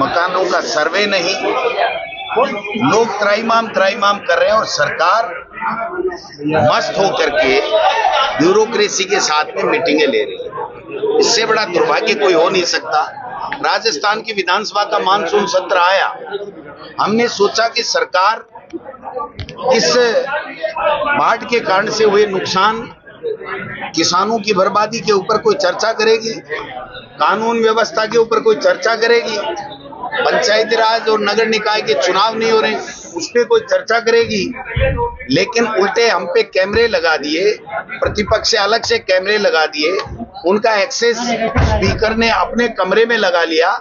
मकानों का सर्वे नहीं, लोग त्राईमाम कर रहे हैं और सरकार मस्त होकर के ब्यूरोक्रेसी के साथ में मीटिंगें ले रही है। इससे बड़ा दुर्भाग्य कोई हो नहीं सकता। राजस्थान की विधानसभा का मानसून सत्र आया, हमने सोचा कि सरकार इस बाढ़ के कारण से हुए नुकसान, किसानों की बर्बादी के ऊपर कोई चर्चा करेगी, कानून व्यवस्था के ऊपर कोई चर्चा करेगी, पंचायती राज और नगर निकाय के चुनाव नहीं हो रहे उस पर कोई चर्चा करेगी। लेकिन उल्टे हम पे कैमरे लगा दिए, प्रतिपक्ष से अलग से कैमरे लगा दिए, उनका एक्सेस स्पीकर ने अपने कमरे में लगा लिया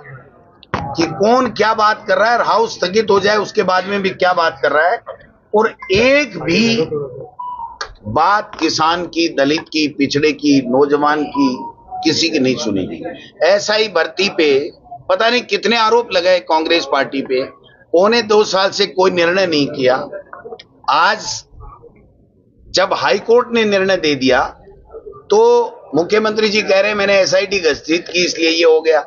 कि कौन क्या बात कर रहा है, हाउस स्थगित हो जाए उसके बाद में भी क्या बात कर रहा है, और एक भी बात किसान की, दलित की, पिछड़े की, नौजवान की, किसी की नहीं सुनी गई। ऐसा ही भर्ती पे पता नहीं कितने आरोप लगाए कांग्रेस पार्टी पे, 1.25 साल से कोई निर्णय नहीं किया। आज जब हाई कोर्ट ने निर्णय दे दिया तो मुख्यमंत्री जी कह रहे हैं मैंने एसआईटी गठित की इसलिए ये हो गया,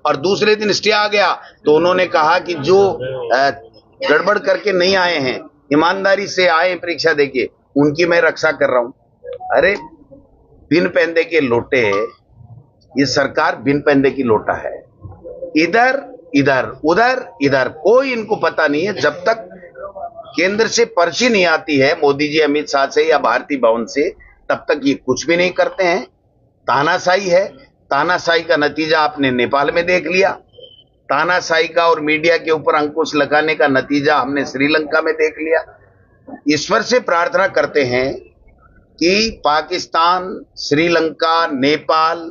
और दूसरे दिन स्टे आ गया तो उन्होंने कहा कि जो गड़बड़ करके नहीं आए हैं, ईमानदारी से आए परीक्षा देके, उनकी मैं रक्षा कर रहा हूं। अरे बिन पैंदे के लोटे, ये सरकार बिन पैंदे की लोटा है, इधर इधर उधर इधर, कोई इनको पता नहीं है। जब तक केंद्र से पर्ची नहीं आती है मोदी जी, अमित शाह से या भारती भवन से, तब तक ये कुछ भी नहीं करते हैं। तानाशाही है, तानाशाही का नतीजा आपने नेपाल में देख लिया, तानाशाही का और मीडिया के ऊपर अंकुश लगाने का नतीजा हमने श्रीलंका में देख लिया। ईश्वर से प्रार्थना करते हैं कि पाकिस्तान, श्रीलंका, नेपाल,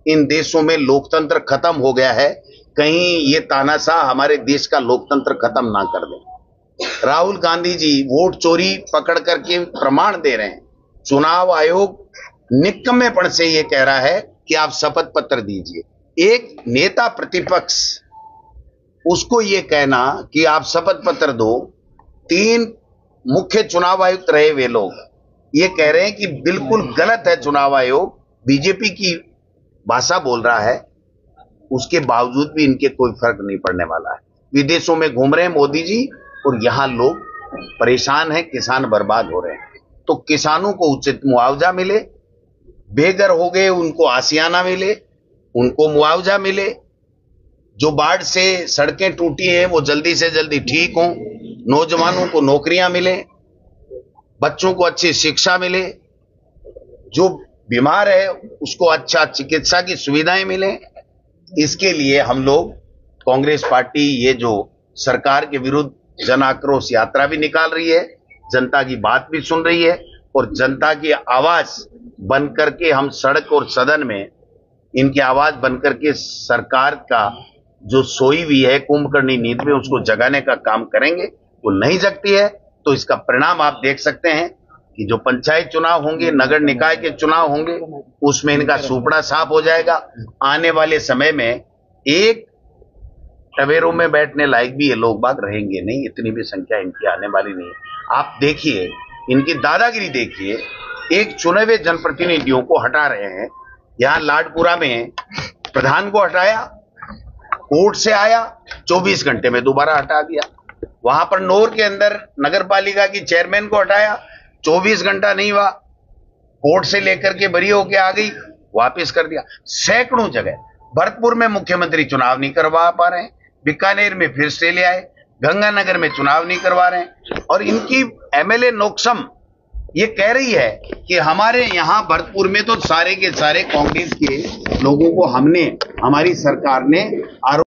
इन देशों में लोकतंत्र खत्म हो गया है, कहीं ये तानाशाह हमारे देश का लोकतंत्र खत्म ना कर दें। राहुल गांधी जी वोट चोरी पकड़ करके प्रमाण दे रहे हैं। चुनाव आयोग निकम्मेपन से ये कह रहा है कि आप शपथ पत्र दीजिए। एक नेता प्रतिपक्ष, उसको ये कहना कि आप शपथ पत्र दो, 3 मुख्य चुनाव आयुक्त रहे वे लोग ये कह रहे हैं कि बिल्कुल गलत है चुनाव आयोग, बीजेपी की भाषा बोल रहा है, उसके बावजूद भी इनके कोई फर्क नहीं पड़ने वाला है। विदेशों में घूम रहे हैं मोदी जी और यहां लोग परेशान हैं, किसान बर्बाद हो रहे हैं। तो किसानों को उचित मुआवजा मिले, बेघर हो गए उनको आसियाना मिले, उनको मुआवजा मिले, जो बाढ़ से सड़कें टूटी हैं वो जल्दी से जल्दी ठीक हों, नौजवानों को नौकरियां मिले, बच्चों को अच्छी शिक्षा मिले, जो बीमार है उसको अच्छा चिकित्सा की सुविधाएं मिले। इसके लिए हम लोग कांग्रेस पार्टी ये जो सरकार के विरुद्ध जन आक्रोश यात्रा भी निकाल रही है, जनता की बात भी सुन रही है, और जनता की आवाज बन करके हम सड़क और सदन में इनकी आवाज बन करके सरकार का जो सोई हुई है कुंभकर्णी नींद में उसको जगाने का काम करेंगे। वो नहीं जगती है तो इसका परिणाम आप देख सकते हैं कि जो पंचायत चुनाव होंगे, नगर निकाय के चुनाव होंगे, उसमें इनका सुपड़ा साफ हो जाएगा। आने वाले समय में एक टवेरों में बैठने लायक भी ये लोग बाग रहेंगे नहीं, इतनी भी संख्या इनकी आने वाली नहीं है। आप देखिए इनकी दादागिरी देखिए, एक चुने हुए जनप्रतिनिधियों को हटा रहे हैं। यहां लाडपुरा में प्रधान को हटाया, कोर्ट से आया, 24 घंटे में दोबारा हटा दिया। वहां पर नौर के अंदर नगर पालिका की चेयरमैन को हटाया, 24 घंटा नहीं हुआ, कोर्ट से लेकर के बरी होके आ गई, वापस कर दिया। सैकड़ों जगह, भरतपुर में मुख्यमंत्री चुनाव नहीं करवा पा रहे हैं, बीकानेर में फिर से ले आए, गंगानगर में चुनाव नहीं करवा रहे हैं, और इनकी एमएलए नोक्सम ये कह रही है कि हमारे यहां भरतपुर में तो सारे के सारे कांग्रेस के लोगों को हमने, हमारी सरकार ने आरोप